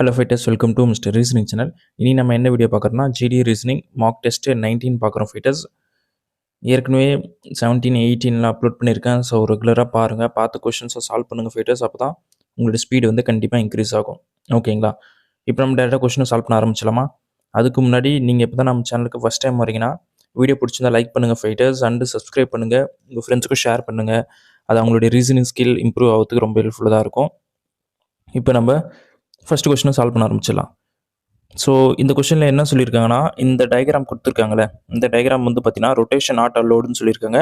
Hello fighters, welcome to mister reasoning channel. இனி நம்ம என்ன வீடியோ பார்க்குறோம்னா ஜிடி ரீசனிங் மார்க் டெஸ்ட் 19 பார்க்குறோம் ஃபைட்டர்ஸ். ஏற்கனவே 17, 18 அப்லோட் பண்ணியிருக்கேன். ஸோ ரெகுலராக பாருங்கள், பார்த்து கொஷின்ஸை சால்வ் பண்ணுங்கள் ஃபைட்டர்ஸ். அப்போ தான் உங்களோட ஸ்பீடு வந்து கண்டிப்பாக இன்க்ரீஸ் ஆகும். ஓகேங்களா? இப்போ நம்ம டேரெக்டாக கொஷினை சால்வ் பண்ண ஆரம்பிச்சலாமா? அதுக்கு முன்னாடி நீங்கள் இப்போ தான் நம்ம சேனலுக்கு ஃபஸ்ட் டைம் வரீங்கன்னா வீடியோ பிடிச்சிருந்தா லைக் பண்ணுங்கள் ஃபைட்டர்ஸ், அண்டு சப்ஸ்கிரைப் பண்ணுங்கள், உங்கள் ஃப்ரெண்ட்ஸுக்கும் ஷேர் பண்ணுங்கள். அது அவங்களுடைய ரீசனிங் ஸ்கில் இம்ப்ரூவ் ஆகிறதுக்கு ரொம்ப ஹெல்ப்ஃபுல்லாக இருக்கும். இப்போ நம்ம ஃபஸ்ட் கொஷினை சால்வ் பண்ண ஆரம்பிச்சிடலாம். ஸோ இந்த கொஷனில் என்ன சொல்லியிருக்காங்கன்னா, இந்த டயக்ராம் கொடுத்துருக்காங்களே, இந்த டயக்ராம் வந்து பார்த்தீங்கன்னா ரொட்டேஷன் நாட் அலோடுன்னு சொல்லியிருக்காங்க.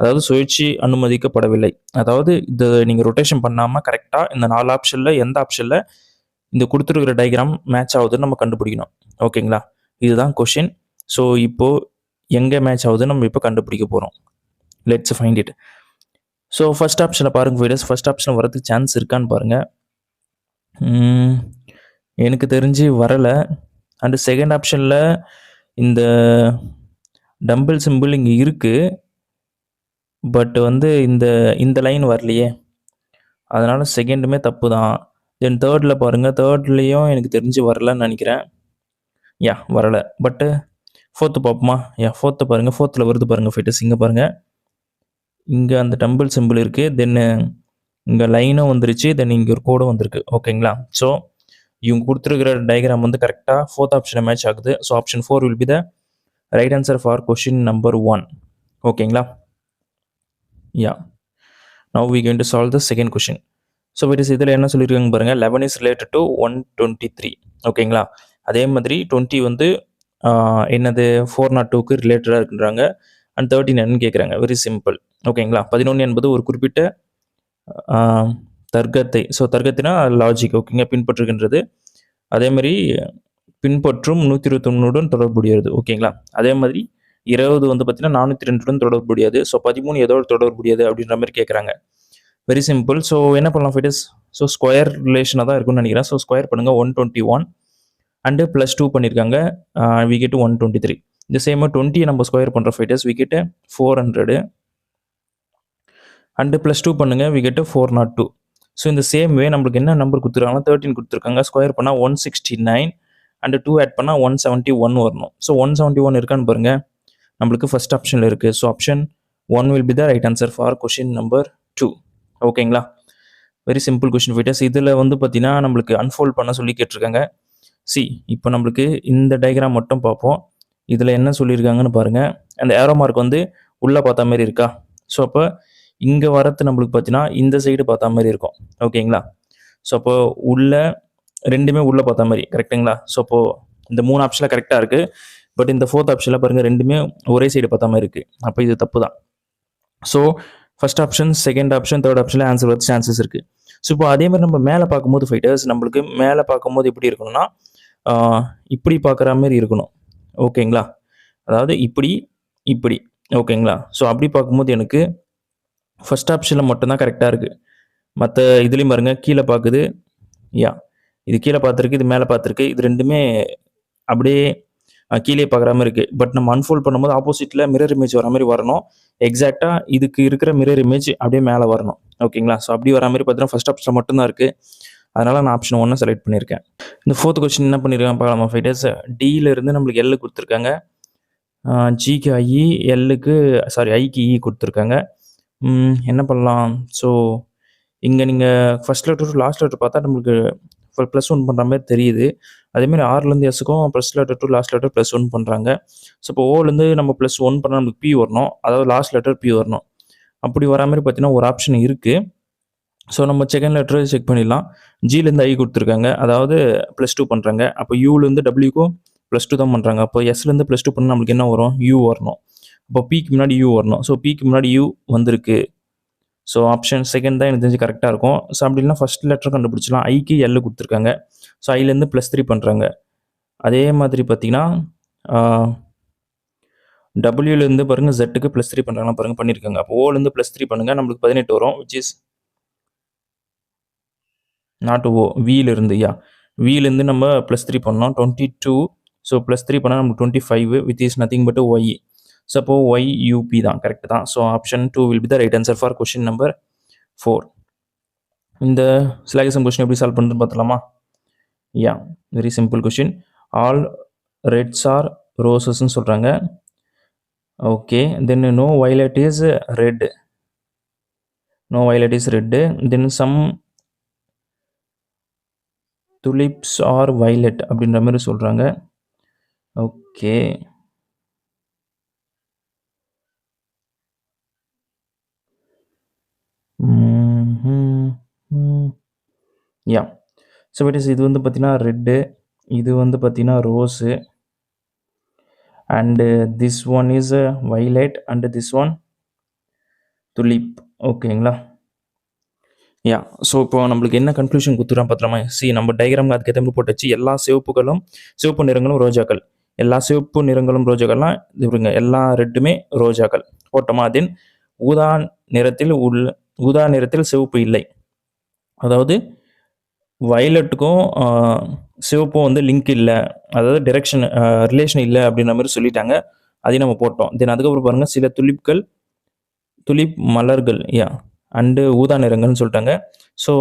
அதாவது சுழற்சி அனுமதிக்கப்படவில்லை. அதாவது இதை நீங்கள் ரொட்டேஷன் பண்ணாமல் கரெக்டாக இந்த 4 ஆப்ஷனில் எந்த ஆப்ஷனில் இந்த கொடுத்துருக்கிற டயக்ராம் மேட்ச் ஆகுதுன்னு நம்ம கண்டுபிடிக்கணும். ஓகேங்களா? இதுதான் கொஷின். ஸோ இப்போது எங்கே மேட்ச் ஆகுதுன்னு நம்ம இப்போ கண்டுபிடிக்க போகிறோம். Let's find it. So first ஆப்ஷனை பாருங்கள் ஃபைட்டர்ஸ். ஃபஸ்ட் ஆப்ஷன் வரதுக்கு சான்ஸ் இருக்கான்னு பாருங்கள். எனக்கு தெரிஞ்சு வரலை. அண்டு செகண்ட் ஆப்ஷனில் இந்த டம்பிள் சிம்பிள் இங்கே இருக்குது, பட் வந்து இந்த லைன் வரலையே, அதனால் செகண்டுமே தப்பு தான். தென் தேர்டில் பாருங்கள், தேர்ட்லேயும் எனக்கு தெரிஞ்சு வரலன்னு நினைக்கிறேன். வரலை. பட்டு ஃபோர்த்து பார்ப்போமா? ஃபோர்த்தை பாருங்கள், ஃபோர்த்தில் வருது பாருங்கள் ஃபைட்டர்ஸ். இங்கே பாருங்கள், இங்கே அந்த டம்பிள் சிம்பிள் இருக்குது, தென்னு இங்கே லைனும் வந்துருச்சு, தென் இங்கே ஒரு கோடும் வந்திருக்கு. ஓகேங்களா? ஸோ இவங்க கொடுத்துருக்கிற டயக்ராம் வந்து கரெக்டாக ஃபோர்த் ஆப்ஷனை மேட்ச் ஆகுது. So option 4 will be the right answer for question number 1. ஓகேங்களா? Now we going to solve the second question. So it is இதில் என்ன சொல்லியிருக்காங்க பாருங்கள், 11 இஸ் ரிலேட்டட் டு 123. ஓகேங்களா? அதே மாதிரி 20 வந்து என்னது 402க்கு ரிலேட்டடாக இருக்குன்றாங்க. அண்ட் 13 என்னன்னு கேட்குறாங்க. Very simple. ஓகேங்களா? 11 என்பது ஒரு குறிப்பிட்ட தர்க்கத்தை, ஸோ தர்க்கத்தினா லாஜிக். ஓகேங்க, பின்பற்றுகின்றது. அதே மாதிரி பின்பற்றும் 121 தொடர்புடையது. ஓகேங்களா? அதே மாதிரி 20 வந்து பார்த்தீங்கன்னா 402 தொடர்புடையது. ஸோ 13 எதோடு தொடர்புடையது அப்படின்ற மாதிரி கேட்குறாங்க. Very simple. ஸோ என்ன பண்ணலாம் ஃபைட்டர்ஸ்? ஸோ ஸ்கொயர் ரிலேஷனாக தான் இருக்குன்னு நினைக்கிறேன். ஸோ ஸ்கொயர் பண்ணுங்கள். 121 அண்டு +2 பண்ணியிருக்காங்க. We get 123. இந்த சேம் 20 நம்ம ஸ்கொயர் பண்ணுற ஃபைட்டர்ஸ், வி கெட் 400 அண்டு +2 பண்ணுங்கள், வி கெட் 402. ஸோ இந்த சேம் வே நம்மளுக்கு என்ன நம்பர் கொடுத்துருக்காங்கன்னா 13 கொடுத்துருக்காங்க. ஸ்கொயர் பண்ணால் 169 அண்டு 2 ஆட் பண்ணால் 171 வரணும். ஸோ 171 இருக்கான்னு பாருங்கள், நம்மளுக்கு ஃபஸ்ட் ஆப்ஷனில் இருக்குது. So option 1 will be the right answer for question number 2. ஓகேங்களா? Very simple question fighters. இதில் வந்து பார்த்தீங்கன்னா நம்மளுக்கு அன்ஃபோல்ட் பண்ண சொல்லி கேட்டிருக்காங்க. இப்போ நம்மளுக்கு இந்த டயக்ராம் மட்டும் பார்ப்போம். இதில் என்ன சொல்லியிருக்காங்கன்னு பாருங்கள். அந்த ஏரோ மார்க் வந்து உள்ளே பார்த்தா மாதிரி இருக்கா? ஸோ அப்போ இங்கே வரது நம்மளுக்கு பார்த்தீங்கன்னா இந்த சைடு பார்த்தா மாதிரி இருக்கும். ஓகேங்களா? ஸோ அப்போது ரெண்டுமே உள்ளே பார்த்தா மாதிரி கரெக்டுங்களா? ஸோ அப்போது இந்த 3 ஆப்ஷனில் கரெக்டாக இருக்குது. பட் இந்த 4th ஆப்ஷனில் பாருங்கள், ரெண்டுமே ஒரே சைடு பார்த்தா மாதிரி இருக்குது. அப்போ இது தப்பு தான். So first option, second option, third ஆப்ஷனில் ஆன்சர் வரது சான்சஸ் இருக்குது. ஸோ இப்போ அதே மாதிரி நம்ம மேலே பார்க்கும்போது ஃபைட்டர்ஸ், நம்மளுக்கு மேலே பார்க்கும்போது எப்படி இருக்கணும்னா இப்படி பார்க்குற மாதிரி இருக்கணும். ஓகேங்களா? அதாவது இப்படி இப்படி. ஓகேங்களா? ஸோ அப்படி பார்க்கும்போது எனக்கு ஃபஸ்ட் ஆப்ஷனில் மட்டும்தான் கரெக்டாக இருக்குது. மற்ற இதுலேயும் பாருங்கள், கீழே பார்க்குது. இது கீழே பார்த்துருக்கு, இது மேலே பார்த்துருக்கு. இது ரெண்டுமே அப்படியே கீழே பார்க்குற மாதிரி இருக்குது. பட் நம்ம அன்ஃபோல்ட் பண்ணும்போது ஆப்போசிட்டில் மிரர் இமேஜ் வர மாதிரி வரணும். எக்ஸாக்டாக இதுக்கு இருக்கிற மிரர் இமேஜ் அப்படியே மேலே வரணும். ஓகேங்களா? ஸோ அப்படி வர மாதிரி பார்த்தீங்கன்னா ஃபஸ்ட் ஆப்ஷன் மட்டும்தான் இருக்குது. அதனால் நான் ஆப்ஷன் 1 செலக்ட் பண்ணியிருக்கேன். இந்த 4th கொஸ்டின் என்ன பண்ணியிருக்காங்க பார்க்கலாமா ஃபைட்டர்ஸ்? டியிலேருந்து நம்மளுக்கு எல் கொடுத்துருக்காங்க, ஜிக்கு ஐஇ, ஐக்கு இ கொடுத்துருக்காங்க. என்ன பண்ணலாம்? ஸோ இங்கே நீங்கள் first letter to last letter பார்த்தா நம்மளுக்கு +1 பண்ணுற மாதிரி தெரியுது. அதேமாதிரி ஆர்லேருந்து எஸ்ஸுக்கும் first letter to last letter +1 பண்ணுறாங்க. ஸோ இப்போ ஓலேருந்து நம்ம +1 பண்ணால் நம்மளுக்கு பி வரணும், அதாவது லாஸ்ட் லெட்டர் பி வரணும். அப்படி வரா மாதிரி பார்த்தீங்கன்னா ஒரு ஆப்ஷன் இருக்குது. ஸோ நம்ம செகண்ட் லெட்டர் செக் பண்ணிடலாம். ஜிலேருந்து ஐ கொடுத்துருக்காங்க, அதாவது +2 பண்ணுறாங்க. அப்போ யூலேருந்து டபிள்யூக்கும் +2 தான் பண்ணுறாங்க. அப்போ எஸ்லேருந்து +2 பண்ணால் நம்மளுக்கு என்ன வரும்? யூ வரணும். அப்போ பிக்கு முன்னாடி யூ வரணும். ஸோ பிக்கு முன்னாடி யூ வந்திருக்கு. ஸோ ஆப்ஷன் செகண்ட் தான் எனக்கு தெரிஞ்சு கரெக்டாக இருக்கும். ஸோ அப்படி இல்லைனா ஃபஸ்ட் லெட்டர் கண்டுபிடிச்சலாம். ஐக்கு எல் கொடுத்துருக்காங்க. ஸோ ஐலேருந்து +3 பண்ணுறாங்க. அதே மாதிரி பார்த்தீங்கன்னா டபிள்யூலேருந்து பாருங்கள் ஜெட்டுக்கு +3 பண்ணுறாங்கன்னா பாருங்கள், பண்ணியிருக்காங்க. அப்போ ஓலேருந்து +3 பண்ணுங்கள், நம்மளுக்கு 18 வரும். விச் இஸ் நாட் ஓ, வியிலிருந்து. வியிலேருந்து நம்ம +3 பண்ணோம், 22. ஸோ +3 பண்ணால் நமக்கு 25, which is nothing but Y. So அப்போ ஒய்யூபி தான் கரெக்ட் தான். So option 2 will be the right answer for question number 4. இந்த சிலாகிசம் கொஷின் எப்படி சால்வ் பண்ணுறதுன்னு பார்த்துலாமா? Ya very simple question. All reds are ரோசஸ்ன்னு சொல்கிறாங்க. Okay, then no violet is red. No violet is red. Then some tulips R violet அப்படின்ற மாதிரி சொல்கிறாங்க. Okay, yeah so இது வந்து பார்த்தீங்கன்னா ரெட்டு, இது வந்து பார்த்தீங்கன்னா rose, and this one is violet and this one tulip. ஓகேங்களா? யா ஸோ இப்போ நம்மளுக்கு என்ன கன்க்ளூஷன் கொடுத்துறான் பார்த்துலாமா? நம்ம டயக்ராம் அதுக்கேற்ற மாதிரி போட்டுச்சு. எல்லா சிவப்பு நிறங்களும் ரோஜாக்கள், எல்லா சிவப்பு நிறங்களும் ரோஜாக்கள்லாம் இதுங்க, எல்லா ரெட்டுமே ரோஜாக்கள் போட்டோமா? தென் ஊதா நிறத்தில் சிவப்பு இல்லை. அதாவது வயலட்டுக்கும் சிவப்பும் வந்து லிங்க் இல்லை, அதாவது ரிலேஷன் இல்லை அப்படின்ற மாதிரி சொல்லிட்டாங்க. அதையும் நம்ம போட்டோம். தென் அதுக்கப்புறம் பாருங்கள், சில துலிப் மலர்கள் அண்டு ஊதா நிறங்கள்னு சொல்லிட்டாங்க. ஸோ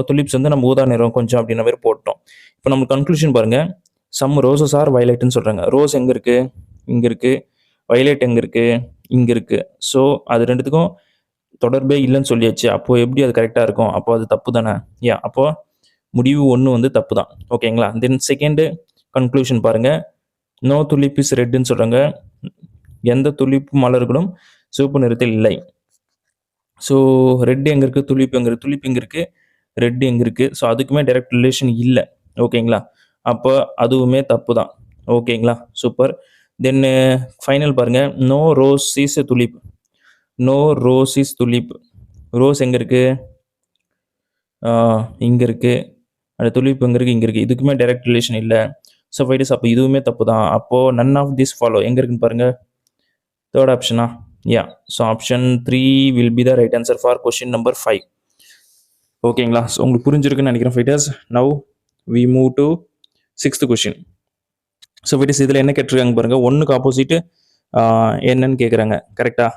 துலிப்ஸ் வந்து நம்ம ஊதா நிறம் கொஞ்சம் அப்படின்ற மாதிரி போட்டோம். இப்போ நம்ம கன்க்ளூஷன் பாருங்கள், சம் ரோசஸ் ஆர் வயலட்னு சொல்கிறாங்க. ரோஸ் எங்கே இருக்குது? இங்கே இருக்குது. வயலட் எங்கே இருக்குது? இங்கே இருக்குது. ஸோ அது ரெண்டுத்துக்கும் தொடர்பே இல்லைன்னு சொல்லியாச்சு. அப்போது எப்படி அது கரெக்டாக இருக்கும்? அப்போ அது தப்பு தானே? அப்போது முடிவு 1 வந்து தப்பு தான். ஓகேங்களா? தென் செகண்டு கன்க்ளூஷன் பாருங்கள், நோ துலிப் இஸ் ரெட்டுன்னு சொல்கிறாங்க. எந்த துலிப் மலர்களும் சிவப்பு நிறத்தில் இல்லை. ஸோ ரெட் எங்கே இருக்குது? துலிப் எங்கே இருக்குது? துலிப் எங்கே இருக்குது? ரெட் எங்கே இருக்குது? ஸோ அதுக்குமே டைரக்ட் ரிலேஷன் இல்லை. ஓகேங்களா? அப்போ அதுவுமே தப்பு தான். ஓகேங்களா? சூப்பர். தென் ஃபைனல் பாருங்கள், no rose is tulip. No rose is tulip. Rose எங்கே இருக்குது? இங்கே இருக்குது. அந்த துலிப் எங்கே இருக்குது? இங்கே இருக்குது. இதுக்குமே டைரக்ட் ரிலேஷன் இல்லை. ஸோ ஃபைடஸ் அப்போ இதுவுமே தப்பு தான். அப்போது நன் ஆஃப் திஸ் ஃபாலோ எங்கே இருக்குன்னு பாருங்கள். தேர்ட் ஆப்ஷனா? So option 3 will be the right answer for question number 5. ஓகேங்களா? ஸோ உங்களுக்கு புரிஞ்சிருக்குன்னு நினைக்கிறேன் fighters. Now we move to 6th question. So fighters இதில் என்ன கேட்டிருக்காங்க பாருங்கள், 1க்கு ஆப்போசிட்டு என்னன்னு கேட்குறாங்க. கரெக்டாக?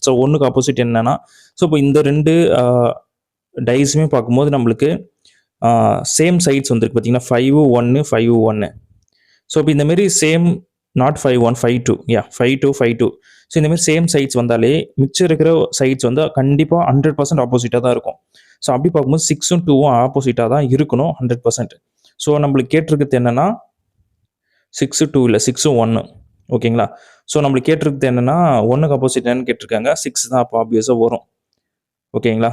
ஸோ 1க்கு ஆப்போசிட் என்னன்னா, ஸோ இப்போ இந்த 2 டைஸுமே பார்க்கும்போது நம்மளுக்கு சேம் சைட்ஸ் வந்துருக்கு பார்த்தீங்கன்னா, 5 1 5 1. ஸோ இப்போ இந்தமாரி சேம், நாட் 5 1 5 2, 5 2 5 2. ஸோ இந்தமாரி சேம் சைட்ஸ் வந்தாலே மிச்சம் இருக்கிற சைட்ஸ் வந்து கண்டிப்பாக 100% ஆப்போசிட்டாக தான் இருக்கும். ஸோ அப்படி பார்க்கும்போது 6ம் 2ம் ஆப்போசிட்டாக தான் இருக்கணும் 100%. ஸோ நம்மளுக்கு கேட்டிருக்கிறது என்னென்னா 6 2 இல்லை, 6ம் 1. ஓகேங்களா? ஸோ நம்மளுக்கு கேட்டிருக்கிறது என்னென்னா 1க்கு ஆப்போசிட் என்னன்னு கேட்டிருக்காங்க, 6 தான் அப்போ ஆப்வியஸாக வரும். ஓகேங்களா?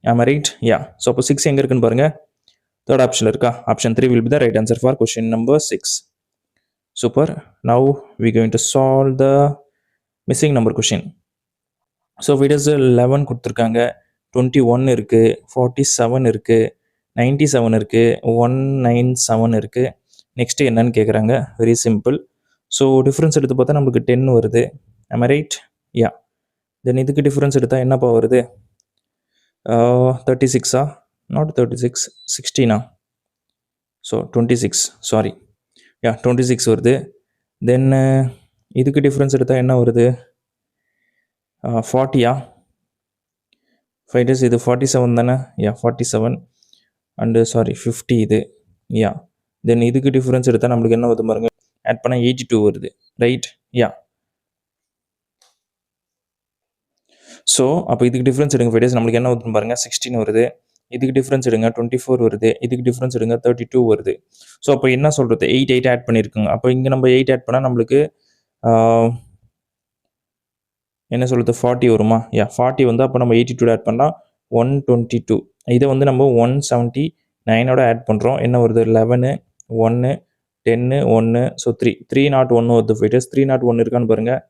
ஆமாம், ரைட். ஸோ அப்போ 6 எங்கே இருக்குன்னு பாருங்கள், தேர்ட் ஆப்ஷனில் இருக்கா? Option 3 will be the right answer for question number 6. Super. Now we going to solve the missing number question. So விடஸ் 11 கொடுத்துருக்காங்க, 21 இருக்குது, 47 இருக்குது, 97 இருக்குது, 197 இருக்குது. நெக்ஸ்ட்டு என்னன்னு கேட்குறாங்க. Very simple. ஸோ டிஃப்ரென்ஸ் எடுத்து பார்த்தா நம்மளுக்கு 10 வருது. ஆமாம், ரைட். தென் இதுக்கு டிஃப்ரென்ஸ் எடுத்தால் என்னப்பா வருது? 36ஆ? நாட் 36, 16ஆ? So 26, sorry. 26 வருது. தென் இதுக்கு டிஃப்ரென்ஸ் எடுத்தால் என்ன வருது? 40ஆ? ஃபைட்டர்ஸ் இது 47 தானே? 47 அண்டு சாரி 50 இது. தென் இதுக்கு டிஃப்ரென்ஸ் எடுத்தால் நம்மளுக்கு என்ன வருது பாருங்க, ஆட் பண்ணால் 82 வருது. ரைட். ஸோ அப்போ இதுக்கு டிஃப்ரென்ஸ் எடுங்க ஃபைட்டர்ஸ், நம்மளுக்கு என்ன வருதுன்னு பாருங்கள், 16 வருது. இதுக்கு டிஃப்ரென்ஸ் எடுங்க 24 வருது. இதுக்கு டிஃப்ரென்ஸ் எடுங்க 32 வருது. ஸோ அப்போ என்ன சொல்கிறது, 8 ஆட் பண்ணியிருக்குங்க. அப்போ இங்கே நம்ம 8 ஆட் பண்ணால் நம்மளுக்கு என்ன சொல்கிறது, 40 வருமா? 40 வந்து அப்போ நம்ம 82 ஆட் பண்ணால் 122. இதை வந்து நம்ம 179ஓட ஆட் பண்ணுறோம். என்ன வருது? 11 1 10 1. ஸோ 301 வருது ஃபைட்டர்ஸ். 301 இருக்கான்னு பாருங்கள்,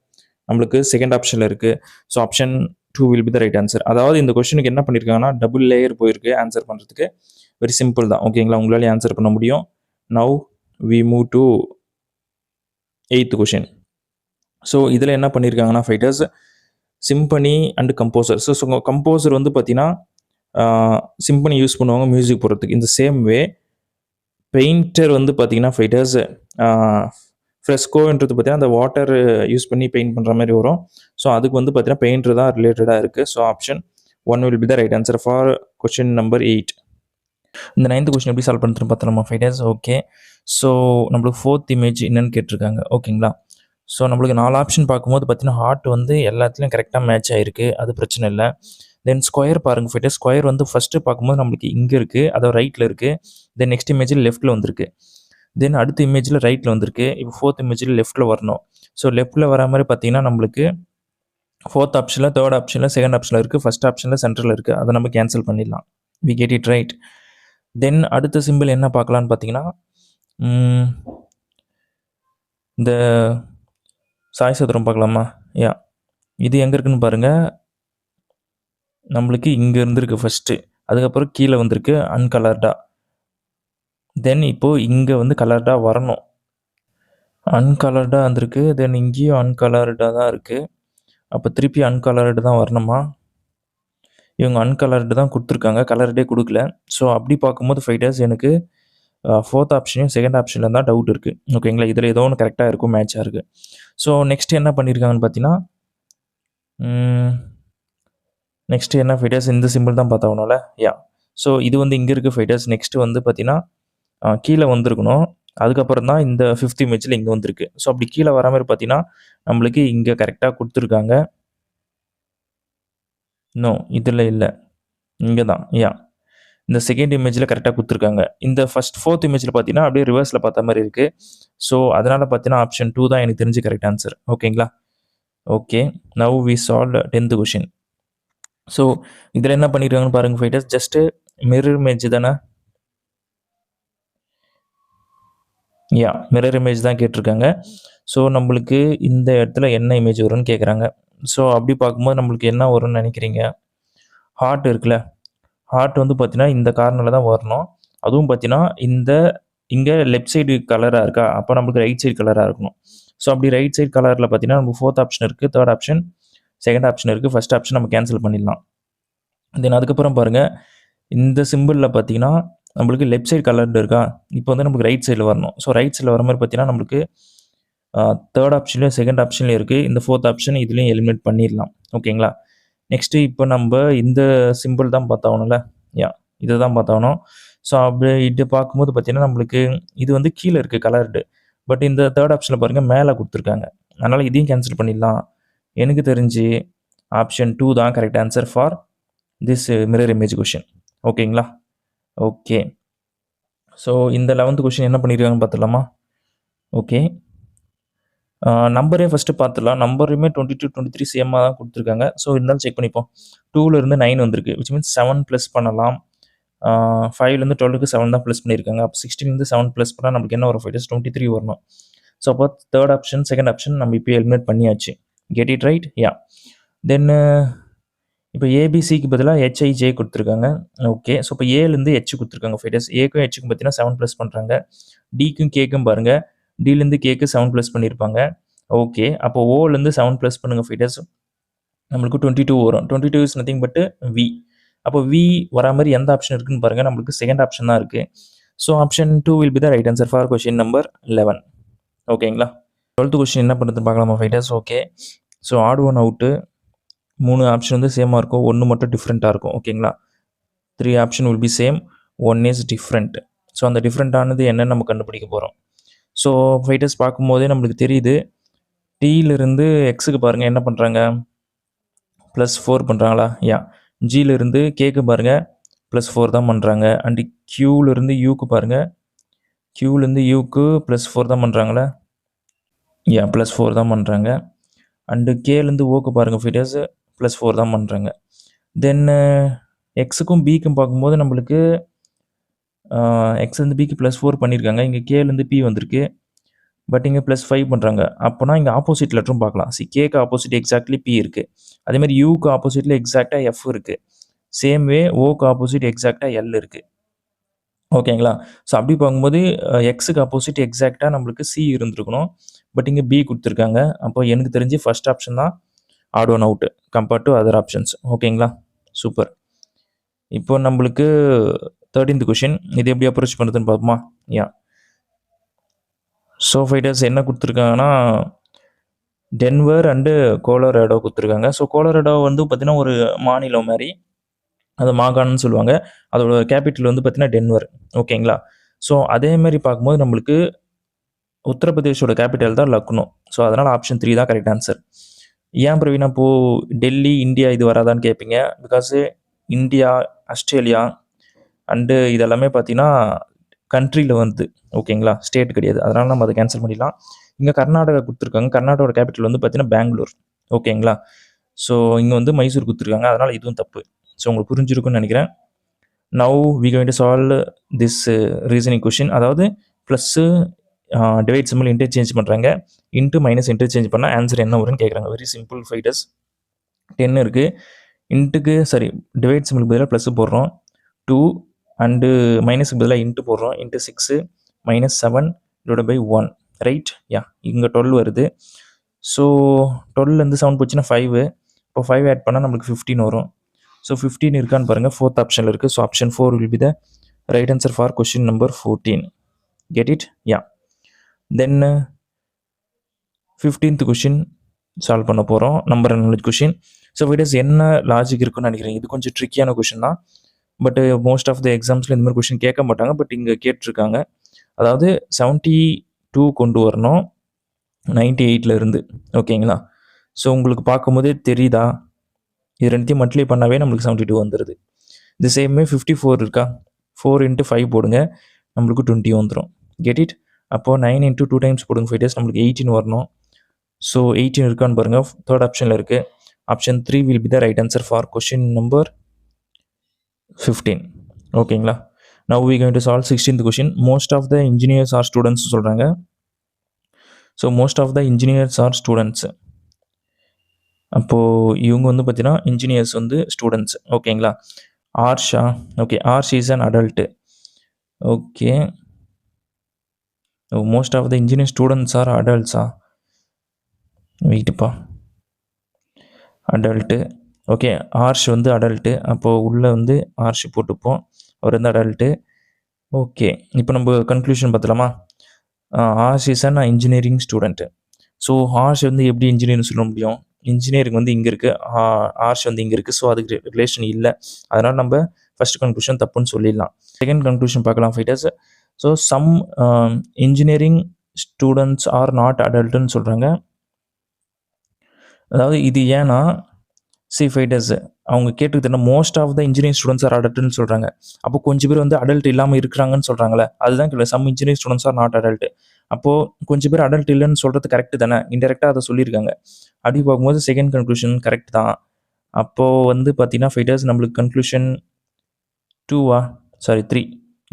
நம்மளுக்கு செகண்ட் ஆப்ஷனில் இருக்குது. So option 2 will be the right answer. அதாவது இந்த கொஸ்டினுக்கு என்ன பண்ணியிருக்காங்கன்னா, டபுள் லேயர் போயிருக்கு ஆன்சர் பண்ணுறதுக்கு. வெரி சிம்பிள் தான். ஓகேங்களா? உங்களாலே ஆன்சர் பண்ண முடியும். Now we move to 8th question. So இதில் என்ன பண்ணியிருக்காங்கன்னா fighters, symphony and composer. So composer வந்து பார்த்தீங்கன்னா சிம்பனி யூஸ் பண்ணுவாங்க மியூசிக் போடுறதுக்கு. இந்த சேம் வே பெயிண்டர் வந்து பார்த்தீங்கன்னா ஃபைட்டர்ஸ் ஃப்ரெஸ்கோன்றது பார்த்தீங்கன்னா அந்த வாட்டர் யூஸ் பண்ணி பெயிண்ட் பண்ணுற மாதிரி வரும். ஸோ அதுக்கு வந்து பார்த்தீங்கன்னா பெயிண்டர் தான் ரிலேட்டடாக இருக்குது. So option 1 will be the right answer for question number 8. இந்த 9th கொஸ்டின் எப்படி சால்வ் பண்ணுறதுன்னு பார்த்தலாமா ஃபைடர்ஸ்? ஓகே. ஸோ நம்மளுக்கு 4th இமேஜ் என்னன்னு கேட்டிருக்காங்க. ஓகேங்களா? ஸோ நம்மளுக்கு 4 ஆப்ஷன் பார்க்கும்போது பார்த்தீங்கன்னா, ஹார்ட் வந்து எல்லாத்துலேயும் கரெக்டாக மேட்ச் ஆயிருக்கு. அது பிரச்சனை இல்ல. தென் ஸ்கொயர் பாருங்க ஃபைடர்ஸ். ஸ்கொயர் வந்து ஃபர்ஸ்ட்டு பார்க்கும்போது நம்மளுக்கு இங்க இருக்கு. அதாவது ரைட்ல இருக்கு. தென் நெக்ஸ்ட் இமேஜில் லெஃப்ட்ல வந்திருக்கு. தென் அடுத்த இமேஜில் ரைட்ல வந்திருக்கு. இப்போ 4th இமேஜில் லெஃப்ட்ல வரணும். ஸோ லெஃப்ட்ல வர மாதிரி பார்த்தீங்கன்னா, நம்மளுக்கு 4th ஆப்ஷனில், 3rd ஆப்ஷனில், 2nd ஆப்ஷனில் இருக்குது. ஃபர்ஸ்ட் ஆப்ஷனில் சென்டரில் இருக்குது. அதை நம்ம கேன்சல் பண்ணிடலாம். We get it right. Then அடுத்த சிம்பிள் என்ன பார்க்கலான்னு பார்த்தீங்கன்னா, இந்த சாய் சதுரம் பார்க்கலாமா? யா, இது எங்கே இருக்குன்னு பாருங்கள். நம்மளுக்கு இங்கே இருந்திருக்கு ஃபஸ்ட்டு. அதுக்கப்புறம் கீழே வந்திருக்கு அன்கலர்டாக. தென் இப்போது இங்கே வந்து கலர்டாக வரணும். அன்கலர்டாக வந்திருக்கு. தென் இங்கேயும் அன்கலர்டாக தான் இருக்குது. அப்போ திருப்பி அன்கலர்டு தான் வரணுமா? இவங்க அன்கலர்டு தான் கொடுத்துருக்காங்க, கலர்டே கொடுக்கல. ஸோ அப்படி பார்க்கும்போது ஃபைட்டர்ஸ் எனக்கு 4th ஆப்ஷனையும் 2nd ஆப்ஷனில் தான் டவுட் இருக்குது. ஓகேங்களா? இதில் ஏதோ ஒன்று கரெக்டாக இருக்கும், மேட்சாக இருக்குது. ஸோ நெக்ஸ்ட் என்ன பண்ணியிருக்காங்கன்னு பார்த்தீங்கன்னா, நெக்ஸ்ட் என்ன ஃபைட்டர்ஸ், இந்த சிம்பிள் தான் பார்த்தாகணும்ல. யா, ஸோ இது வந்து இங்கே இருக்குது ஃபைட்டர்ஸ். நெக்ஸ்ட்டு வந்து பார்த்தீங்கன்னா கீழே வந்திருக்கணும். அதுக்கப்புறம் தான் இந்த 5th இமேஜில் இங்கே வந்திருக்கு. ஸோ அப்படி கீழே வர மாதிரி பார்த்தீங்கன்னா, நம்மளுக்கு இங்கே கரெக்டாக கொடுத்துருக்காங்க. நோ, இதில் இல்லை, இங்கே தான். யா, இந்த 2nd இமேஜில் கரெக்டாக கொடுத்துருக்காங்க. இந்த 4th இமேஜில் பார்த்தீங்கன்னா அப்படியே ரிவர்ஸில் பார்த்த மாதிரி இருக்குது. ஸோ அதனால் பார்த்தீங்கன்னா ஆப்ஷன் 2 தான் எனக்கு தெரிஞ்சு கரெக்ட் ஆன்சர். ஓகேங்களா? Okay, now we solve 10th question. So இதில் என்ன பண்ணியிருக்காங்கன்னு பாருங்கள் ஃபைட்டர்ஸ். ஜஸ்ட்டு மிரர் இமேஜ் தானே? யா, மிரர் இமேஜ் தான் கேட்டிருக்காங்க. ஸோ நம்மளுக்கு இந்த இடத்துல என்ன இமேஜ் வரும்னு கேட்குறாங்க. ஸோ அப்படி பார்க்கும்போது நம்மளுக்கு என்ன வரும்னு நினைக்கிறீங்க? ஹார்ட் இருக்குல்ல, ஹார்ட் வந்து பார்த்தீங்கன்னா இந்த கார்னரில் தான் வரணும். அதுவும் பார்த்தீங்கன்னா இங்கே லெஃப்ட் சைடு கலராக இருக்கா, அப்போ நம்மளுக்கு ரைட் சைடு கலராக இருக்கணும். ஸோ அப்படி ரைட் சைடு கலரில் பார்த்தீங்கன்னா நமக்கு 4th ஆப்ஷன் இருக்குது, 3rd ஆப்ஷன், 2nd ஆப்ஷன் இருக்குது, ஃபஸ்ட் ஆப்ஷன் நம்ம கேன்சல் பண்ணிடலாம். தென் அதுக்கப்புறம் பாருங்கள், இந்த சிம்பிளில் பார்த்தீங்கன்னா நம்மளுக்கு லெஃப்ட் சைடு கலர்டு இருக்கா, இப்போ வந்து நம்மளுக்கு ரைட் சைடில் வரணும். ஸோ ரைட் சைடில் வர மாதிரி பார்த்தீங்கன்னா நம்மளுக்கு 3rd ஆப்ஷன்லேயும் 2nd ஆப்ஷன்லேயும் இருக்குது. இந்த 4th ஆப்ஷன் இதுலேயும் எலிமினேட் பண்ணிடலாம். ஓகேங்களா? நெக்ஸ்ட்டு இப்போ நம்ம இந்த சிம்பிள் தான் பார்த்தாகணும்ல. யா, இதை தான் பார்த்தாகணும். ஸோ அப்படி இது பார்க்கும்போது பார்த்தீங்கன்னா நம்மளுக்கு இது வந்து கீழே இருக்குது கலர்டு. பட் இந்த 3rd ஆப்ஷனில் பாருங்கள் மேலே கொடுத்துருக்காங்க. அதனால் இதையும் கேன்சல் பண்ணிடலாம். எனக்கு தெரிஞ்சு ஆப்ஷன் 2 தான் correct answer for this mirror image question. ஓகேங்களா? ஓகே. ஸோ இந்த 11th கொஷின் என்ன பண்ணியிருக்காங்கன்னு பார்த்துடலாமா? ஓகே, நம்பரே ஃபஸ்ட்டு பார்த்துடலாம். நம்பருமே 22, 23 சேமாக தான் கொடுத்துருக்காங்க. ஸோ இருந்தாலும் செக் பண்ணிப்போம். 2லேருந்து 9 வந்திருக்கு, விச் மீன்ஸ் 7 ப்ளஸ் பண்ணலாம். 5லேருந்து 12க்கு 7 தான் ப்ளஸ் பண்ணியிருக்காங்க. அப்போ 16லேருந்து 7 ப்ளஸ் பண்ணால் நம்மளுக்கு என்ன வரும் ஃபைட்டர்ஸ்? 23 வரணும். ஸோ அப்போ 3rd ஆப்ஷன், 2nd ஆப்ஷன் நம்ம இப்போ எலிமினேட் பண்ணியாச்சு. Get it right? Ya. Then இப்போ ஏபிசிக்கு பதிலாக ஹெச்ஐஜே கொடுத்துருக்காங்க. ஓகே, ஸோ இப்போ ஏலேருந்து ஹெச் கொடுத்துருக்காங்க ஃபைட்டர்ஸ். ஏக்கும் ஹெச்சுக்கும் பார்த்தீங்கன்னா 7 ப்ளஸ் பண்ணுறாங்க. டிக்கும் கேக்கும் பாருங்கள், டிலேருந்து கேக்கு 7 ப்ளஸ் பண்ணியிருப்பாங்க. ஓகே, அப்போ ஓலேருந்து 7 ப்ளஸ் பண்ணுங்கள் ஃபைட்டர்ஸ். நம்மளுக்கு 22 வரும். 22 இஸ் நத்திங் பட்டு வி. அப்போ வி வரா மாதிரி எந்த ஆப்ஷன் இருக்குன்னு பாருங்கள். நம்மளுக்கு 2nd ஆப்ஷன் தான் இருக்குது. So option 2 will be the right answer for question number 11. ஓகேங்களா? 12th கொஷின் என்ன பண்ணுறது பார்க்கலாமா fighters? Okay, so odd one out. 3 option வந்து சேமாக இருக்கும், 1 மட்டும் டிஃப்ரெண்ட்டாக இருக்கும். ஓகேங்களா? 3 option will be same, 1 is different. So அந்த டிஃப்ரெண்ட்டானது என்னன்னு நம்ம கண்டுபிடிக்க போகிறோம். ஸோ ஃபைட்டர்ஸ் பார்க்கும்போதே நம்மளுக்கு தெரியுது, டியிலிருந்து எக்ஸுக்கு பாருங்கள் என்ன பண்ணுறாங்க, +4 பண்ணுறாங்களா? யா. ஜியிலிருந்து கேக்கு பாருங்கள் +4 தான் பண்ணுறாங்க. அண்டு கியூலேருந்து யூக்கு பாருங்கள், கியூலேருந்து யூக்கு +4 தான் பண்ணுறாங்களா? யா, +4 தான் பண்ணுறாங்க. அண்டு கேலேருந்து ஓக்கு பாருங்கள் ஃபைட்டர்ஸ், +4 தான் பண்ணுறாங்க. தென் எக்ஸுக்கும் பிக்கும் பார்க்கும்போது நம்மளுக்கு எக்ஸ்லேருந்து பிக்கு +4 பண்ணியிருக்காங்க. இங்கே கேலேருந்து பி வந்திருக்கு, பட் இங்கே +5 பண்ணுறாங்க. அப்போனா இங்கே ஆப்போசிட் லெட்டரும் பார்க்கலாம். கேக்கு ஆப்போசிட் எக்ஸாக்ட்லி பி இருக்குது. அதேமாதிரி யூக்கு ஆப்போசிட்டில் எக்ஸாக்டாக எஃப் இருக்குது. சேம் வே ஓக்கு ஆப்போசிட் எக்ஸாக்டாக எல் இருக்குது. ஓகேங்களா? ஸோ அப்படி பார்க்கும்போது எக்ஸுக்கு ஆப்போசிட் எக்ஸாக்டாக நம்மளுக்கு சி இருந்திருக்கணும், பட் இங்கே பி கொடுத்துருக்காங்க. அப்போ எனக்கு தெரிஞ்சு ஃபஸ்ட் ஆப்ஷன் தான் odd one out compared to other options. ஓகேங்களா? சூப்பர். இப்போ நம்மளுக்கு 13th கொஷின், இது எப்படி அப்ரோச் பண்ணுறதுன்னு பார்ப்போமா? யா. ஸோ ஃபைட்டர்ஸ் என்ன கொடுத்துருக்காங்கன்னா டென்வர் அண்டு கோலராடோ கொடுத்துருக்காங்க. ஸோ கோலராடோ வந்து பார்த்திங்கன்னா ஒரு மாநிலம் மாதிரி. அது மாகாணம்னு சொல்லுவாங்க. அதோட கேபிட்டல் வந்து பார்த்தீங்கன்னா டென்வர். ஓகேங்களா? ஸோ அதே மாரி பார்க்கும்போது நம்மளுக்கு உத்தரப்பிரதேஷோட கேபிட்டல் தான் லக்னோ. ஸோ அதனால ஆப்ஷன் 3 தான் கரெக்ட் ஆன்சர். ஏன் பிரவீன் அப்போ டெல்லி, இந்தியா இது வராதான்னு கேட்பீங்க. பிகாஸ் இந்தியா, ஆஸ்திரேலியா அண்டு இதெல்லாமே பார்த்தீங்கன்னா கண்ட்ரியில் வந்து ஓகேங்களா, ஸ்டேட் கிடையாது. அதனால நம்ம அதை கேன்சல் பண்ணிடலாம். இங்கே கர்நாடகா கொடுத்துருக்காங்க. கர்நாடகாவோட கேபிட்டல் வந்து பார்த்தீங்கன்னா பெங்களூர். ஓகேங்களா? ஸோ இங்கே வந்து மைசூர் கொடுத்துருக்காங்க. அதனால் இதுவும் தப்பு. ஸோ உங்களுக்கு புரிஞ்சிருக்குன்னு நினைக்கிறேன். Now we going to solve this reasoning question. அதாவது ப்ளஸ்ஸு டிவைட் சிம்பிள் இன்டர்சேஞ்ச் பண்ணுறாங்க. இன்ட்டு மைனஸ் இன்டர்சேஞ்ச் பண்ணால் ஆன்சர் என்ன வரும்னு கேட்குறாங்க. Very simple fighters. 10 இருக்குது. இன்ட்டுக்கு சரி டிவைட் சிம்பிளுக்கு பதிலாக ப்ளஸ் போடுறோம். 2 அண்டு மைனஸுக்கு பதிலாக இன்ட்டு போடுறோம். Into 6 minus 7 divide by 1 right. Ya இங்கே 12 வருது. ஸோ 12லேருந்து 7 போச்சுன்னா 5. இப்போ 5 ஆட் பண்ணால் நம்மளுக்கு 15 வரும். ஸோ 15 இருக்கான்னு பாருங்கள். 4th ஆப்ஷனில் இருக்குது. So option 4 will be the right answer for question number 14. Get it? Ya. Then 15th question solve பண்ண போகிறோம். Number and knowledge question. So விடஸ் என்ன லாஜிக் இருக்குன்னு நினைக்கிறேன். இது கொஞ்சம் ட்ரிக்கியான கொஷின் தான். பட் மோஸ்ட் ஆஃப் த எக்ஸாம்ஸில் இந்த மாதிரி கொஷின் கேட்க மாட்டாங்க. பட் இங்கே கேட்டிருக்காங்க. அதாவது 72 கொண்டு வரணும் 98ல் இருந்து. ஓகேங்களா? ஸோ உங்களுக்கு பார்க்கும்போதே தெரியுதா? இது ரெண்டுத்தையும் மல்டிப்ளை பண்ணாவே நம்மளுக்கு 72 வந்துடுது. இந்த சேமே 54 இருக்கா? 4 × 5 போடுங்க, நம்மளுக்கு 20 வந்துடும். Get it? அப்போது 9 × 2 டைம்ஸ் போடுங்க ஃபைட்டர்ஸ், நம்மளுக்கு 18 வரணும். ஸோ 18 இருக்கான்னு பாருங்கள். 3rd ஆப்ஷனில் இருக்குது. Option 3 will be the right answer for question number 15. ஓகேங்களா? Now we going to solve 16th question. Most of the engineers are students சொல்கிறாங்க. So most of the engineers are students. அப்போது இவங்க வந்து பார்த்தீங்கன்னா இன்ஜினியர்ஸ் வந்து students. ஓகேங்களா? ஆர்ஷா. Okay, Arsh is an adult. Okay, most of the engineer students are அடல்ட்ஸா? வெயிட்டுப்பா, அடல்ட்டு. ஓகே, ஆர்ஷ் வந்து அடல்ட்டு. அப்போது உள்ளே வந்து ஆர்ஷ் போட்டுப்போம். அவர் வந்து அடல்ட்டு. ஓகே, இப்போ நம்ம கன்க்ளூஷன் பார்த்துலாமா? Arsh is an engineering student. So Arsh வந்து எப்படி இன்ஜினியரிங் சொல்ல முடியும்? இன்ஜினியரிங் வந்து இங்கே இருக்குது, ஆர்ஷ் வந்து இங்கே இருக்குது. ஸோ அதுக்கு ரிலேஷன் இல்லை. அதனால் நம்ம ஃபஸ்ட் கன்க்ளூஷன் தப்புன்னு சொல்லிடலாம். செகண்ட் கன்க்ளூஷன் பார்க்கலாம் fighters. So some engineering students are not அடல்ட்டுன்னு சொல்கிறாங்க. அதாவது இது ஏன்னா ஃபைட்டர்ஸ் அவங்க கேட்டுக்கிட்டா most of the engineering students are அடல்ட்டுன்னு சொல்கிறாங்க. அப்போ கொஞ்சம் பேர் வந்து அடல்ட் இல்லாமல் இருக்கிறாங்கன்னு சொல்கிறாங்களே, அதுதான் கேள்வி. Some engineering students are not adult. அப்போது கொஞ்சம் பேர் அடல்ட் இல்லைன்னு சொல்கிறது கரெக்டு தானே? இன்டெரக்டாக அதை சொல்லியிருக்காங்க. அப்படி பார்க்கும்போது செகண்ட் கன்க்ளூஷன் கரெக்ட் தான். அப்போது வந்து பார்த்தீங்கன்னா ஃபைட்டர்ஸ் நம்மளுக்கு conclusion 2 sorry 3.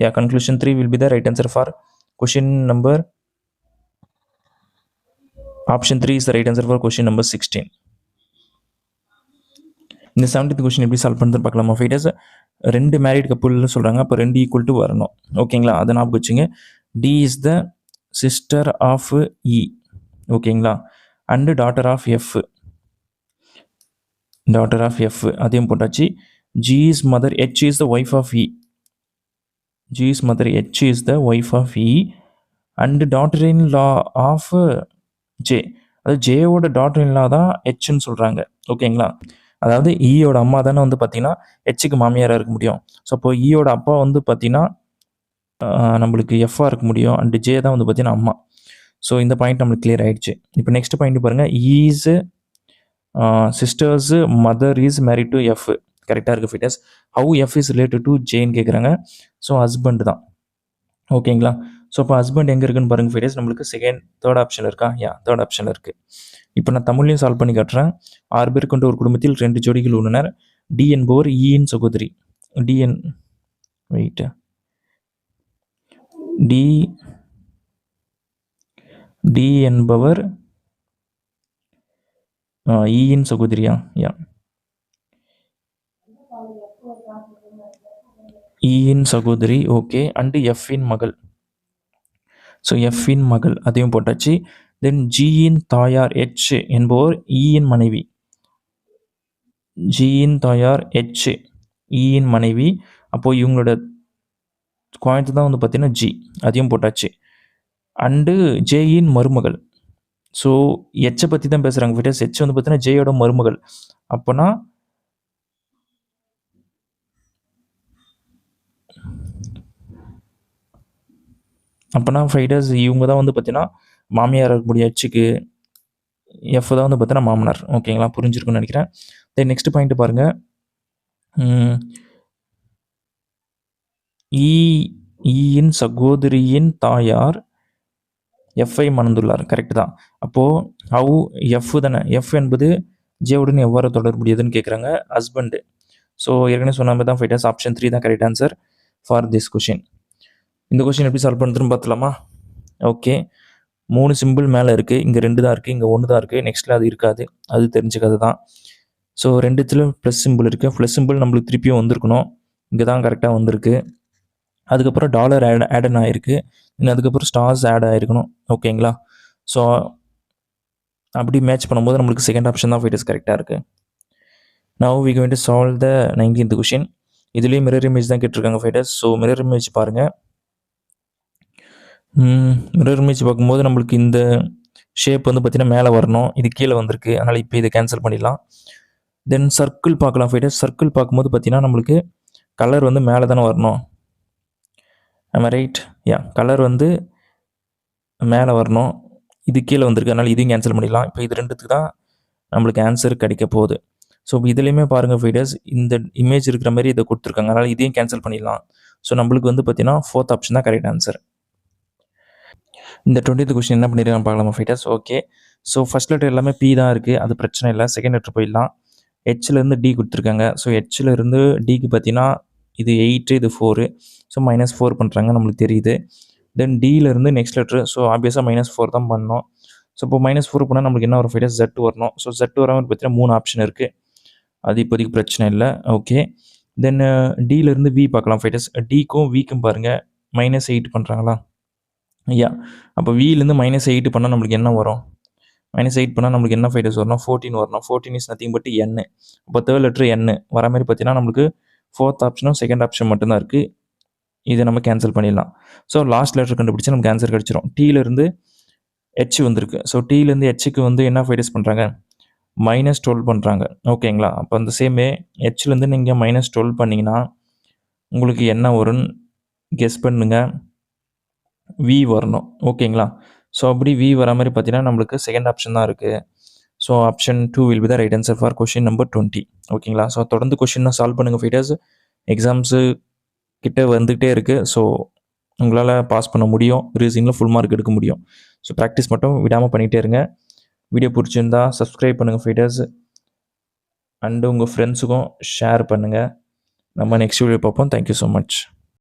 Yeah, conclusion 3 will be the right answer for question number option 3 is the right answer for question number 16. இந்த 17th கொஷின் எப்படி சால்வ் பண்ணுறது பார்க்கலாமா ஃபைட்டர்ஸ்? 2 மேரிட் கப்புள்னு சொல்கிறாங்க. அப்போ 2 ஈக்குவல் டு வரணும். ஓகேங்களா? அதை ஞாபகம் வச்சுங்க. D is the sister of E. ஓகேங்களா? And daughter of F. Daughter of F அதையும் போட்டாச்சு. G is mother, H is the wife of E. G is mother, H is the wife of E. And daughter in law of J. அதாவது ஜேவோட daughter in லா தான் ஹெச்ன்னு சொல்கிறாங்க. ஓகேங்களா? அதாவது ஈயோட அம்மா தானே வந்து பார்த்தீங்கன்னா ஹெச்சுக்கு மாமியாராக இருக்க முடியும். ஸோ அப்போ ஈயோட அப்பா வந்து பார்த்தீங்கன்னா நம்மளுக்கு எஃப்ஆ இருக்க முடியும். அண்டு ஜே தான் வந்து பார்த்தீங்கன்னா அம்மா. ஸோ இந்த பாயிண்ட் நம்மளுக்கு கிளியர் ஆகிடுச்சு. இப்போ நெக்ஸ்ட் பாயிண்ட் பாருங்கள். E's sisters mother is married to F. கரெக்டாக இருக்குது fighters. How F is related to ஜேன்னு கேட்குறாங்க. ஸோ ஹஸ்பண்ட் தான். ஓகேங்களா? ஸோ அப்போ ஹஸ்பண்ட் எங்கே இருக்குன்னு பாருங்கள் ஃபிட்டஸ். நம்மளுக்கு தேர்ட் ஆப்ஷன் இருக்கா? யா, தேர்ட் ஆப்ஷன் இருக்குது. இப்போ நான் தமிழ்லையும் சால்வ் பண்ணி காட்டுறேன். 6 பேர் கொண்ட ஒரு குடும்பத்தில் 2 ஜோடிகள் உள்ளனர். டி என்பவர் ஈயின் சகோதரி. டி என்பவர் ஈயின் சகோதரியா? யா, ஈயின் சகோதரி. ஓகே, அண்டு எஃப்பின் மகள். ஸோ எஃப்பின் மகள் அதையும் போட்டாச்சு. தென் ஜியின் தாயார் ஹெச் என்பவர் ஈயின் மனைவி. ஜியின் தாயார் ஹெச், ஈயின் மனைவி. அப்போது இவங்களோட குவாயிண்ட் தான் வந்து பார்த்தீங்கன்னா ஜி, அதையும் போட்டாச்சு. அண்டு ஜேயின் மருமகள். ஸோ ஹெச்சை பற்றி தான் பேசுகிறாங்க ஃபிட்டஸ். ஹெச் வந்து பார்த்தீங்கன்னா ஜேயோட மருமகள். அப்போனா அப்போனா ஃபைடர்ஸ் இவங்க தான் வந்து பார்த்தீங்கன்னா மாமியார் இருக்கக்கூடிய ஹெச்சுக்கு, எஃப் தான் வந்து பார்த்தீங்கன்னா மாமனார். ஓகேங்களா, புரிஞ்சிருக்குன்னு நினைக்கிறேன். தென் நெக்ஸ்ட் பாயிண்ட் பாருங்கள். ஈயின் சகோதரியின் தாயார் எஃப்ஐ மணந்துள்ளார். கரெக்ட் தான். அப்போது ஹவு எஃப் தானே, எஃப் என்பது ஜேவுடன் எவ்வாறு தொடர்புடையதுன்னு கேட்குறாங்க, ஹஸ்பண்டு. ஸோ ஏற்கனவே சொன்ன மாதிரி தான் ஃபைட்டர்ஸ், ஆப்ஷன் 3 தான் correct answer for this question. இந்த கொஷின் எப்படி சால்வ் பண்ணுறதுன்னு பார்த்துலாமா? ஓகே, 3 சிம்பிள் மேலே இருக்குது, இங்கே 2 தான் இருக்குது, இங்கே 1 தான் இருக்குது, நெக்ஸ்ட்டில் அது இருக்காது, அது தெரிஞ்சுக்கிறது தான். ஸோ ரெண்டுத்துல ப்ளஸ் சிம்பிள் இருக்குது, ப்ளஸ் சிம்பிள் நம்மளுக்கு திருப்பியும் வந்திருக்கணும், இங்கே தான் கரெக்டாக வந்திருக்கு. அதுக்கப்புறம் டாலர் ஆட் ஆகிருக்கு, இன்னும் அதுக்கப்புறம் ஸ்டார்ஸ் ஆட் ஆகிருக்கணும். ஓகேங்களா, ஸோ அப்படி மேட்ச் பண்ணும்போது நம்மளுக்கு செகண்ட் ஆப்ஷன் தான் ஃபைட்டர்ஸ் கரெக்டாக இருக்குது. Now we going to solve the 19th question. இதுலேயும் மிரர் இமேஜ் தான் கேட்டிருக்காங்க ஃபைட்டர்ஸ். ஸோ மிரர் இமேஜ் பாருங்கள். மிரர் இமேஜ் பார்க்கும்போது நம்மளுக்கு இந்த ஷேப் வந்து பார்த்திங்கன்னா மேலே வரணும், இது கீழே வந்திருக்கு, அதனால் இப்போ இதை கேன்சல் பண்ணிடலாம். தென் சர்க்கிள் பார்க்கலாம் ஃபைட்டர்ஸ். சர்க்கிள் பார்க்கும்போது பார்த்திங்கன்னா நம்மளுக்கு கலர் வந்து மேலே தானே வரணும், நம்ம ரைட், யா, கலர் வந்து மேலே வரணும், இது கீழே வந்திருக்கு, அதனால் இதையும் கேன்சல் பண்ணிடலாம். இப்போ இது ரெண்டுத்துக்கு தான் நம்மளுக்கு ஆன்சர் கிடைக்க போகுது. ஸோ இதுலேயுமே பாருங்கள் ஃபைட்டர்ஸ், இந்த இமேஜ் இருக்கிற மாதிரி இதை கொடுத்துருக்காங்க, அதனால் இதையும் கேன்சல் பண்ணிடலாம். ஸோ நம்மளுக்கு வந்து பார்த்தீங்கன்னா 4th ஆப்ஷன் தான் கரெக்ட் ஆன்சர். இந்த 20th கொஸ்டின் என்ன பண்ணியிருக்காங்க பார்க்கலாமா fighters? Okay, so first letter எல்லாமே பி தான் இருக்குது, அது பிரச்சனை இல்லை. செகண்ட் லெட்டர் போயிடலாம். ஹெச்லேருந்து டி கொடுத்துருக்காங்க. ஸோ ஹெச்லேருந்து டிக்கு பார்த்தீங்கன்னா இது 8, இது 4, ஸோ -4 பண்ணுறாங்க, நம்மளுக்கு தெரியுது. தென் டியிலேருந்து நெக்ஸ்ட் லெட்ரு, ஸோ ஆப்வியஸாக -4 தான் பண்ணணும். ஸோ இப்போ -4 பண்ணால் நம்மளுக்கு என்ன வரும் ஃபைட்டர்ஸ்? Z வரணும். ஸோ Z வராமல் பார்த்தீங்கன்னா 3 ஆப்ஷன் இருக்குது, அது இப்போதைக்கு பிரச்சனை இல்லை. ஓகே, தென் டியிலேருந்து வி பார்க்கலாம் ஃபைட்டர்ஸ். டிக்கும் விக்கும் பாருங்கள் -8 பண்ணுறாங்களா? ஐயா, அப்போ விலேருந்து -8 பண்ணால் நம்மளுக்கு என்ன வரும்? -8 பண்ணால் நம்மளுக்கு என்ன ஃபைட்டர்ஸ் வரணும்? 14 வரணும். 14 இஸ் நத்திங் பட் N. அப்போ தேர்ட் லெட்ரு N வர மாதிரி பார்த்தீங்கன்னா நம்மளுக்கு 4th ஆப்ஷனும் செகண்ட் ஆப்ஷன் மட்டும்தான் இருக்குது, இதை நம்ம கேன்சல் பண்ணிடலாம். ஸோ லாஸ்ட் லெட்டர் கண்டுபிடிச்சி நமக்கு ஆன்சர் கிடச்சிரும். டீலேருந்து ஹெச் வந்திருக்கு. ஸோ டீலேருந்து ஹெச்சுக்கு வந்து என்ன ஃபைட்டர்ஸ் பண்ணுறாங்க? -12 பண்ணுறாங்க. ஓகேங்களா, அப்போ அந்த சேமே ஹெச்லேருந்து நீங்கள் -12 பண்ணிங்கன்னா உங்களுக்கு என்ன வரும்னு கெஸ் பண்ணுங்க. வி வரணும். ஓகேங்களா, ஸோ அப்படி வி வர மாதிரி பார்த்தீங்கன்னா நம்மளுக்கு செகண்ட் ஆப்ஷன் தான் இருக்குது. So option 2 will be the right answer for question number 20. ஓகேங்களா, ஸோ தொடர்ந்து கொஷினை சால்வ் பண்ணுங்கள் ஃபைட்டர்ஸ். எக்ஸாம்ஸு கிட்ட வந்துகிட்டே இருக்குது, ஸோ உங்களால் பாஸ் பண்ண முடியும், ரீசனிங்கில் ஃபுல் மார்க் எடுக்க முடியும். ஸோ ப்ராக்டிஸ் மட்டும் விடாமல் பண்ணிகிட்டே இருங்க. வீடியோ பிடிச்சிருந்தா சப்ஸ்கிரைப் பண்ணுங்கள் ஃபைட்டர்ஸ், அண்டு உங்கள் ஃப்ரெண்ட்ஸுக்கும் ஷேர் பண்ணுங்கள். நம்ம நெக்ஸ்ட் வீடியோ பார்ப்போம். Thank you so much.